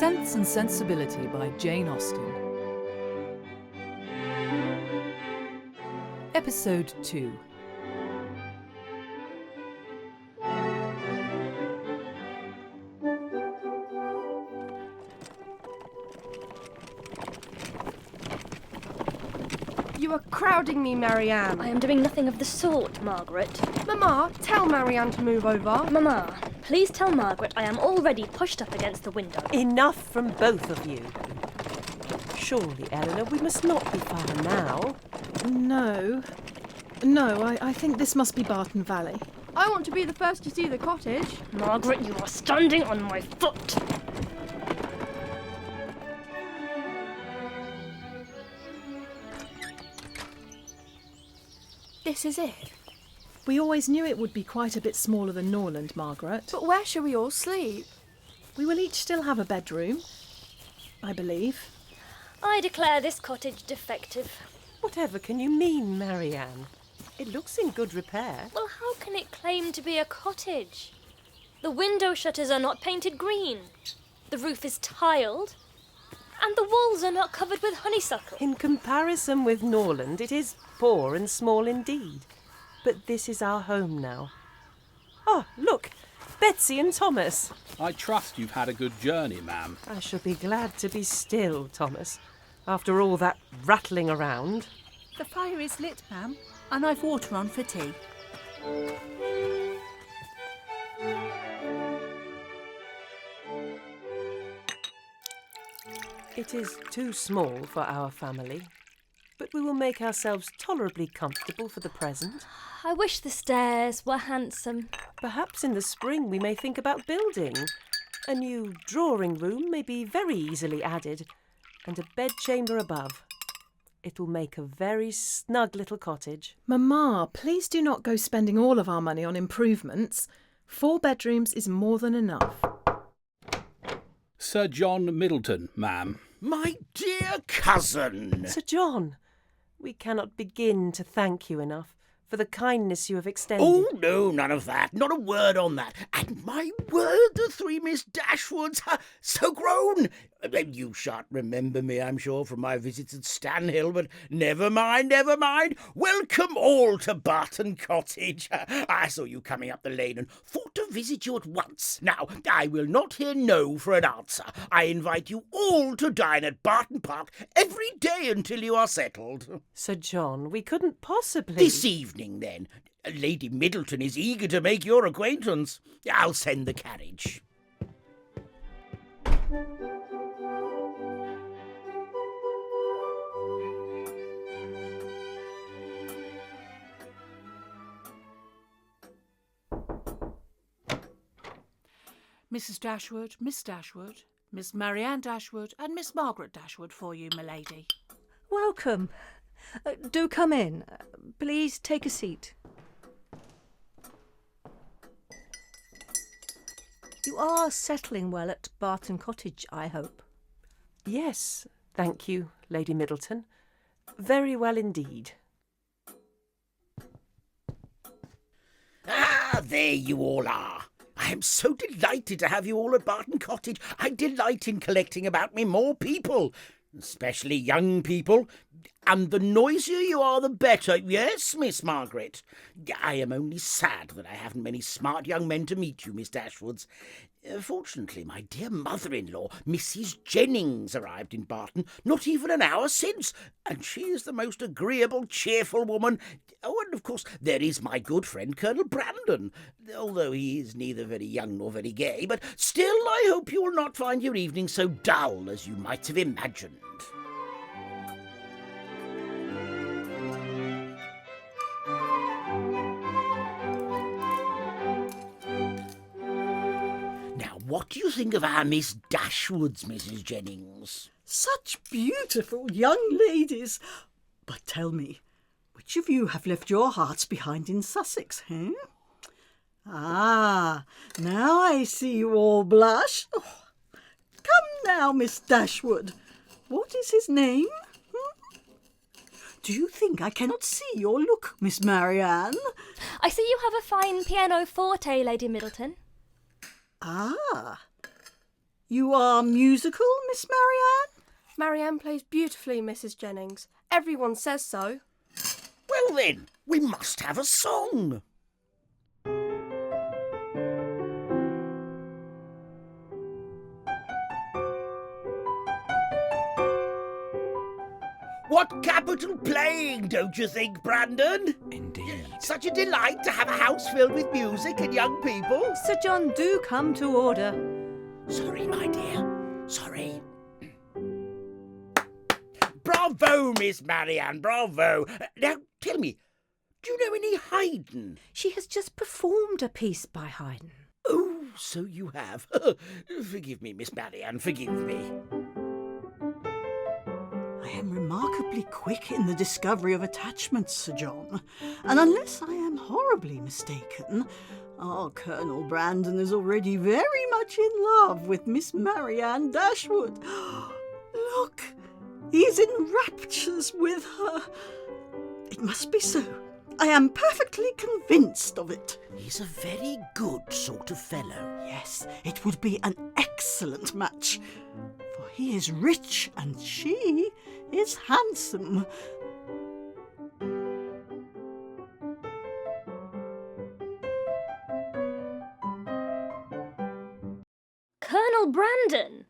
Sense and Sensibility by Jane Austen. Episode 2. You are crowding me, Marianne. I am doing nothing of the sort, Margaret. Mamma, tell Marianne to move over. Mamma, please tell Margaret I am already pushed up against the window. Enough from both of you. Surely, Elinor, we must not be far now. No, I think this must be Barton Valley. I want to be the first to see the cottage. Margaret, you are standing on my foot. This is it. We always knew it would be quite a bit smaller than Norland, Margaret. But where shall we all sleep? We will each still have a bedroom, I believe. I declare this cottage defective. Whatever can you mean, Marianne? It looks in good repair. Well, how can it claim to be a cottage? The window shutters are not painted green. The roof is tiled. And the walls are not covered with honeysuckle. In comparison with Norland, it is poor and small indeed. But this is our home now. Oh, look, Betsy and Thomas. I trust you've had a good journey, ma'am. I shall be glad to be still, Thomas, after all that rattling around. The fire is lit, ma'am, and I've water on for tea. It is too small for our family, but we will make ourselves tolerably comfortable for the present. I wish the stairs were handsome. Perhaps in the spring we may think about building. A new drawing room may be very easily added, and a bedchamber above. It will make a very snug little cottage. Mamma, please do not go spending all of our money on improvements. 4 bedrooms is more than enough. Sir John Middleton, ma'am. My dear cousin! Sir John, we cannot begin to thank you enough for the kindness you have extended. Oh, no, none of that. Not a word on that. And my word, the 3 Miss Dashwoods are so grown. You shan't remember me, I'm sure, from my visits at Stanhill, but never mind, never mind. Welcome all to Barton Cottage. I saw you coming up the lane and thought to visit you at once. Now, I will not hear no for an answer. I invite you all to dine at Barton Park every day until you are settled. Sir John, we couldn't possibly... This evening, then. Lady Middleton is eager to make your acquaintance. I'll send the carriage. Mrs. Dashwood, Miss Dashwood, Miss Marianne Dashwood and Miss Margaret Dashwood for you, milady. Welcome. Do come in. Please take a seat. You are settling well at Barton Cottage, I hope. Yes, thank you, Lady Middleton. Very well indeed. Ah, there you all are. I am so delighted to have you all at Barton Cottage. I delight in collecting about me more people, especially young people. And the noisier you are, the better. Yes, Miss Margaret. I am only sad that I haven't many smart young men to meet you, Miss Dashwoods. Fortunately, my dear mother-in-law, Mrs. Jennings, arrived in Barton not even an hour since, and she is the most agreeable, cheerful woman. Oh, and of course, there is my good friend Colonel Brandon, although he is neither very young nor very gay, but still I hope you will not find your evening so dull as you might have imagined. What do you think of our Miss Dashwoods, Mrs. Jennings? Such beautiful young ladies. But tell me, which of you have left your hearts behind in Sussex, eh? Ah, now I see you all blush. Oh, come now, Miss Dashwood. What is his name? Do you think I cannot see your look, Miss Marianne? I see you have a fine pianoforte, Lady Middleton. Ah, You are musical, Miss Marianne? Marianne plays beautifully, Mrs. Jennings. Everyone says so. Well then, we must have a song. What capital playing, don't you think, Brandon? Indeed. Such a delight to have a house filled with music and young people. Sir John, do come to order. Sorry, my dear. Sorry. Bravo, Miss Marianne, bravo. Now, tell me, do you know any Haydn? She has just performed a piece by Haydn. Oh, so you have. Forgive me, Miss Marianne, forgive me. I am remarkably quick in the discovery of attachments, Sir John, and unless I am horribly mistaken, our Colonel Brandon is already very much in love with Miss Marianne Dashwood. Look, he's in raptures with her. It must be so. I am perfectly convinced of it. He's a very good sort of fellow. Yes, it would be an excellent match, for he is rich and she is handsome. Colonel Brandon!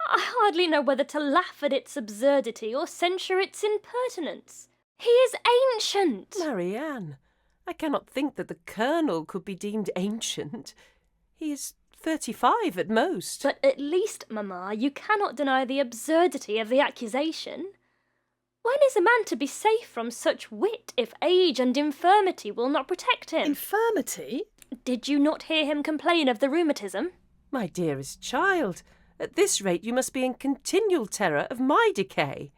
I hardly know whether to laugh at its absurdity or censure its impertinence. He is ancient. Marianne, I cannot think that the Colonel could be deemed ancient. He is 35 at most. But at least, Mamma, you cannot deny the absurdity of the accusation. When is a man to be safe from such wit if age and infirmity will not protect him? Infirmity? Did you not hear him complain of the rheumatism? My dearest child, at this rate you must be in continual terror of my decay.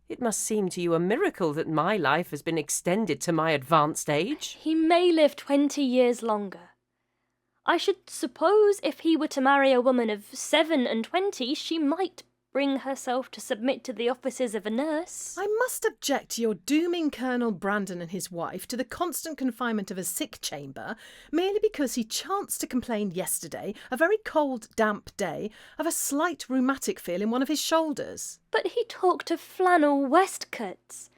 It must seem to you a miracle that my life has been extended to my advanced age. He may live 20 years longer. I should suppose if he were to marry a woman of 27, she might bring herself to submit to the offices of a nurse. I must object to your dooming Colonel Brandon and his wife to the constant confinement of a sick chamber merely because he chanced to complain yesterday, a very cold, damp day, of a slight rheumatic feel in one of his shoulders. But he talked of flannel waistcoats.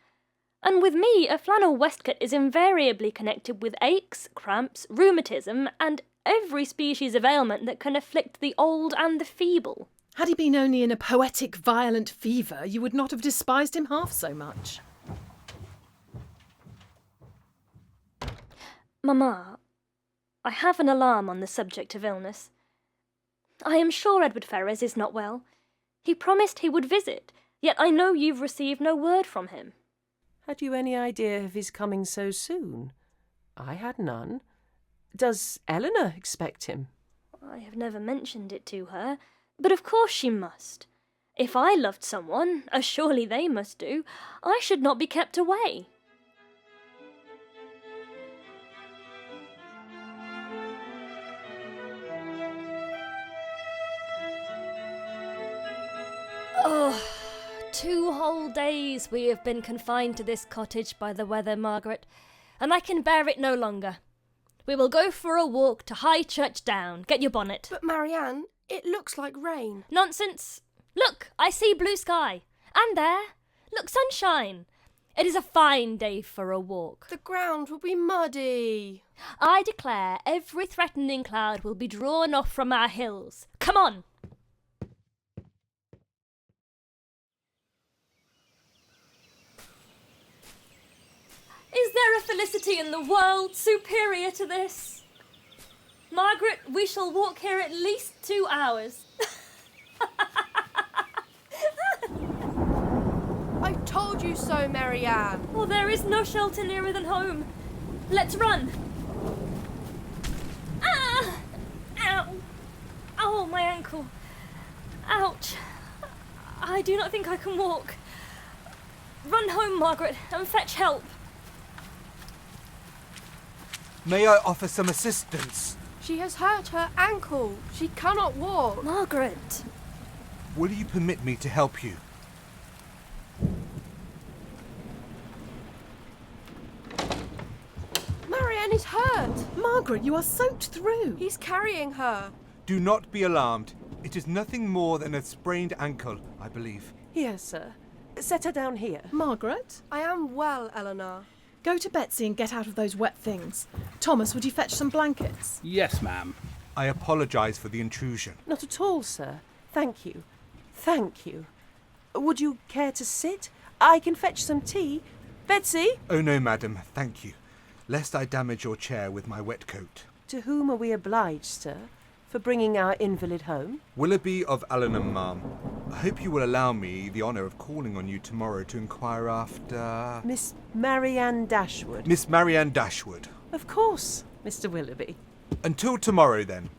And with me, a flannel waistcoat is invariably connected with aches, cramps, rheumatism, and every species of ailment that can afflict the old and the feeble. Had he been only in a poetic, violent fever, you would not have despised him half so much. Mamma, I have an alarm on the subject of illness. I am sure Edward Ferrars is not well. He promised he would visit, yet I know you've received no word from him. Had you any idea of his coming so soon? I had none. Does Elinor expect him? I have never mentioned it to her, but of course she must. If I loved someone, as surely they must do, I should not be kept away. Oh, 2 whole days we have been confined to this cottage by the weather, Margaret, and I can bear it no longer. We will go for a walk to High Church Down. Get your bonnet. But Marianne, it looks like rain. Nonsense. Look, I see blue sky. And there, look, sunshine. It is a fine day for a walk. The ground will be muddy. I declare every threatening cloud will be drawn off from our hills. Come on. Is there a felicity in the world superior to this? Margaret, we shall walk here at least 2 hours. I told you so, Marianne. Oh, there is no shelter nearer than home. Let's run. Ah! Ow! Oh, my ankle. Ouch. I do not think I can walk. Run home, Margaret, and fetch help. May I offer some assistance? She has hurt her ankle. She cannot walk. Margaret. Will you permit me to help you? Marianne is hurt. Margaret, you are soaked through. He's carrying her. Do not be alarmed. It is nothing more than a sprained ankle, I believe. Here, sir. Set her down here. Margaret, I am well, Elinor. go to Betsy and get out of those wet things. Thomas, would you fetch some blankets? Yes, ma'am. I apologise for the intrusion. Not at all, sir. Thank you. Thank you. Would you care to sit? I can fetch some tea. Betsy? Oh no, madam, thank you. Lest I damage your chair with my wet coat. To whom are we obliged, sir, for bringing our invalid home? Willoughby of Allenham, ma'am. I hope you will allow me the honour of calling on you tomorrow to inquire after... Miss Marianne Dashwood. Miss Marianne Dashwood. Of course, Mr Willoughby. Until tomorrow, then.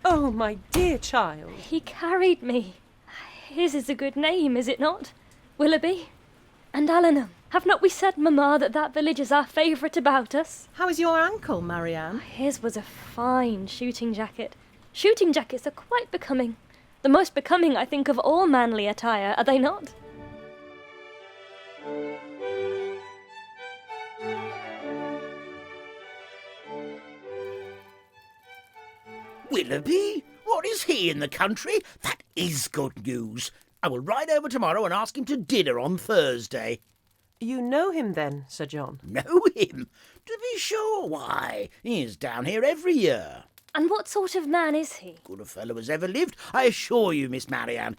Oh, my dear child. He carried me. His is a good name, is it not? Willoughby and Allenham. Have not we said, Mamma, that that village is our favourite about us? How is your ankle, Marianne? His was a fine shooting jacket. Shooting jackets are quite becoming. The most becoming, I think, of all manly attire, are they not? Willoughby? What is he in the country? That is good news. I will ride over tomorrow and ask him to dinner on Thursday. You know him then, Sir John? Know him? To be sure, why? He is down here every year. And what sort of man is he? Good a fellow as ever lived, I assure you, Miss Marianne.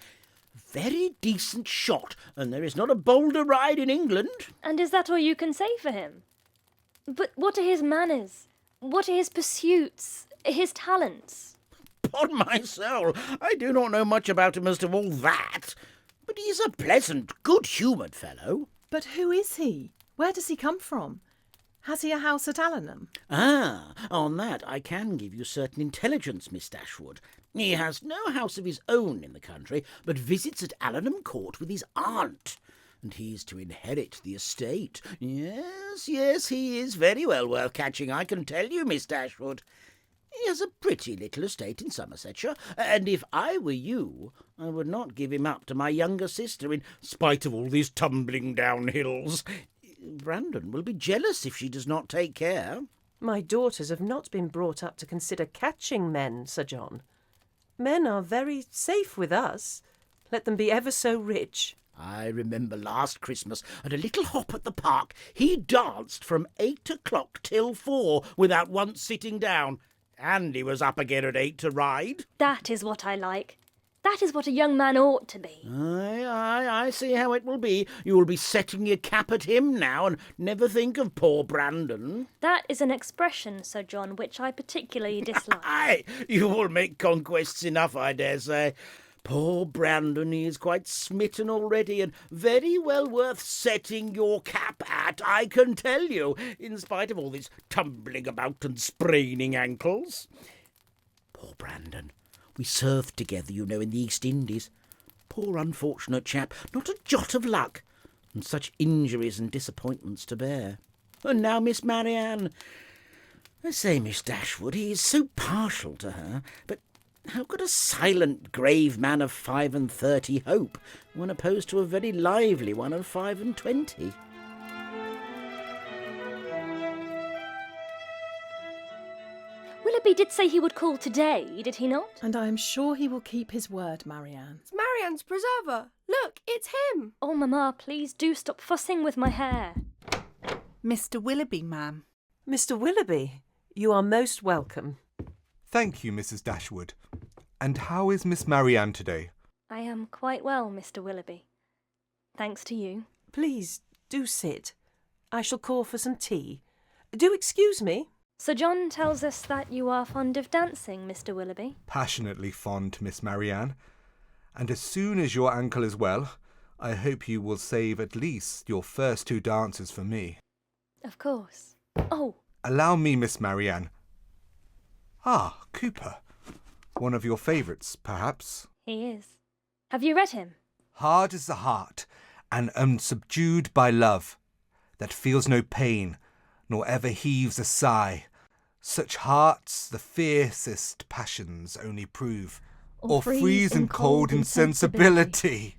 Very decent shot, and there is not a bolder ride in England. And is that all you can say for him? But what are his manners? What are his pursuits? His talents? Upon my soul, I do not know much about him as to all that. But he is a pleasant, good-humoured fellow. But who is he? Where does he come from? Has he a house at Allenham? Ah, on that I can give you certain intelligence, Miss Dashwood. He has no house of his own in the country, but visits at Allenham Court with his aunt. And he is to inherit the estate. Yes, he is very well worth catching, I can tell you, Miss Dashwood. He has a pretty little estate in Somersetshire, and if I were you, I would not give him up to my younger sister in spite of all these tumbling down hills. Brandon will be jealous if she does not take care. My daughters have not been brought up to consider catching men, Sir John. Men are very safe with us, let them be ever so rich. I remember last Christmas at a little hop at the park, he danced from 8 o'clock till 4 without once sitting down. And he was up again at 8 to ride. That is what I like. That is what a young man ought to be. I see how it will be. You will be setting your cap at him now and never think of poor Brandon. That is an expression, Sir John, which I particularly dislike. Aye, you will make conquests enough, I dare say. Poor Brandon, he is quite smitten already and very well worth setting your cap at, I can tell you, in spite of all this tumbling about and spraining ankles. Poor Brandon. We served together, you know, in the East Indies. Poor unfortunate chap, not a jot of luck, and such injuries and disappointments to bear. And now Miss Marianne. I say, Miss Dashwood, he is so partial to her, but how could a silent, grave man of 35 hope when opposed to a very lively one of 25? Willoughby did say he would call today, did he not? And I am sure he will keep his word, Marianne. It's Marianne's preserver. Look, it's him. Oh, Mamma, please do stop fussing with my hair. Mr Willoughby, ma'am. Mr Willoughby, you are most welcome. Thank you, Mrs. Dashwood. And how is Miss Marianne today? I am quite well, Mr Willoughby. Thanks to you. Please, do sit. I shall call for some tea. Do excuse me. Sir John tells us that you are fond of dancing, Mr Willoughby. Passionately fond, Miss Marianne. And as soon as your ankle is well, I hope you will save at least your first 2 dances for me. Of course. Oh. Allow me, Miss Marianne. Ah, Cooper. One of your favourites, perhaps? He is. Have you read him? Hard is the heart, and unsubdued by love, that feels no pain, nor ever heaves a sigh. Such hearts the fiercest passions only prove, or freeze in cold insensibility.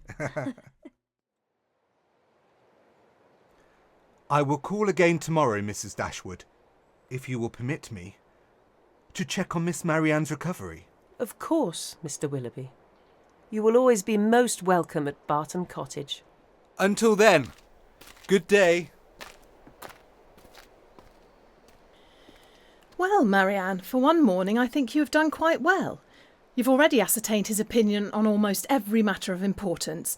I will call again tomorrow, Mrs. Dashwood, if you will permit me, to check on Miss Marianne's recovery. Of course, Mr Willoughby. You will always be most welcome at Barton Cottage. Until then, good day. Well, Marianne, for one morning I think you have done quite well. You've already ascertained his opinion on almost every matter of importance.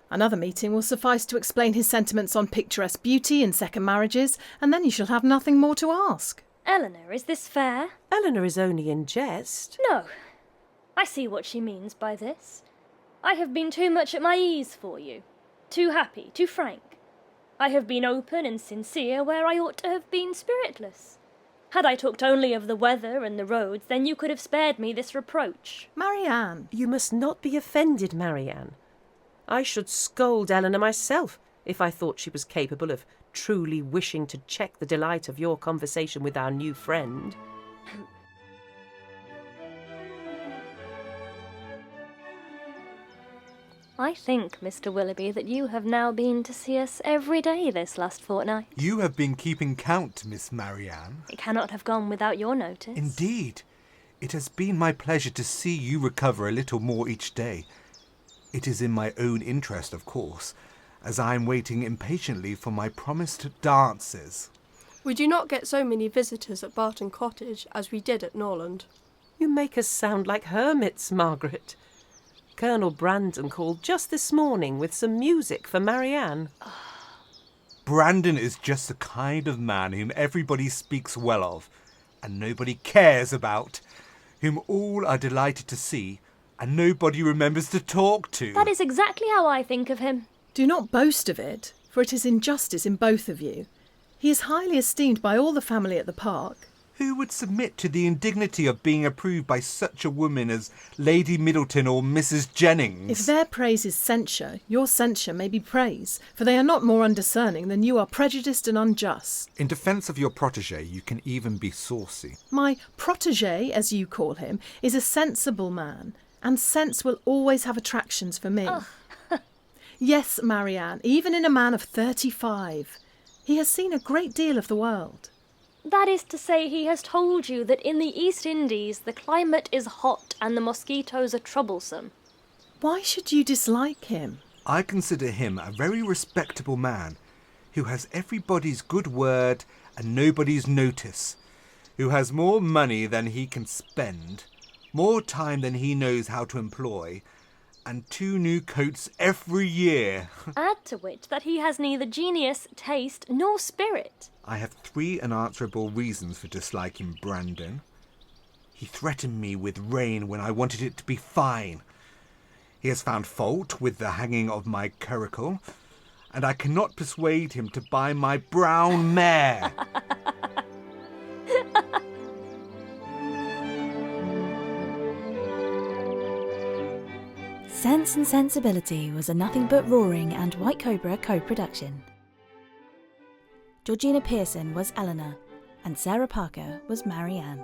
Another meeting will suffice to explain his sentiments on picturesque beauty and second marriages, and then you shall have nothing more to ask. Elinor, is this fair? Elinor is only in jest. No. I see what she means by this. I have been too much at my ease for you. Too happy, too frank. I have been open and sincere where I ought to have been spiritless. Had I talked only of the weather and the roads, then you could have spared me this reproach. Marianne! You must not be offended, Marianne. I should scold Elinor myself if I thought she was capable of truly wishing to check the delight of your conversation with our new friend. I think, Mr Willoughby, that you have now been to see us every day this last fortnight. You have been keeping count, Miss Marianne. It cannot have gone without your notice. Indeed. It has been my pleasure to see you recover a little more each day. It is in my own interest, of course, as I am waiting impatiently for my promised dances. We do not get so many visitors at Barton Cottage as we did at Norland. You make us sound like hermits, Margaret. Colonel Brandon called just this morning with some music for Marianne. Brandon is just the kind of man whom everybody speaks well of, and nobody cares about, whom all are delighted to see, and nobody remembers to talk to. That is exactly how I think of him. Do not boast of it, for it is injustice in both of you. He is highly esteemed by all the family at the park. Who would submit to the indignity of being approved by such a woman as Lady Middleton or Mrs Jennings? If their praise is censure, your censure may be praise, for they are not more undiscerning than you are prejudiced and unjust. In defence of your protégé, you can even be saucy. My protégé, as you call him, is a sensible man, and sense will always have attractions for me. Yes, Marianne, even in a man of 35. He has seen a great deal of the world. That is to say, he has told you that in the East Indies the climate is hot and the mosquitoes are troublesome. Why should you dislike him? I consider him a very respectable man, who has everybody's good word and nobody's notice, who has more money than he can spend, more time than he knows how to employ, and 2 new coats every year. Add to which that he has neither genius, taste, nor spirit. I have 3 unanswerable reasons for disliking Brandon. He threatened me with rain when I wanted it to be fine. He has found fault with the hanging of my curricle, and I cannot persuade him to buy my brown mare. Sense and Sensibility was a Nothing But Roaring and White Cobra co-production. Georgina Pearson was Elinor, and Sarah Parker was Marianne.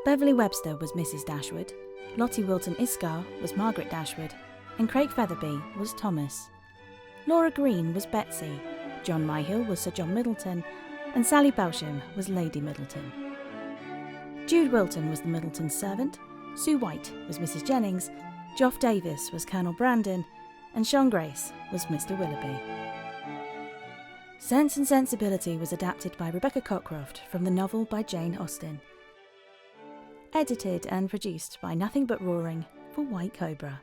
Beverley Webster was Mrs Dashwood, Lottie Wilton-Isgar was Margaret Dashwood, and Craig Featherbe was Thomas. Laura Green was Betsy, John Myhill was Sir John Middleton, and Salli Belsham was Lady Middleton. Jude Wilton was the Middleton's servant, Sue Whyte was Mrs Jennings, Geoff Davies was Colonel Brandon, and Siôn Grace was Mr Willoughby. Sense and Sensibility was adapted by Rebecca Cockcroft from the novel by Jane Austen. Edited and produced by Nothing But Roaring for White Cobra.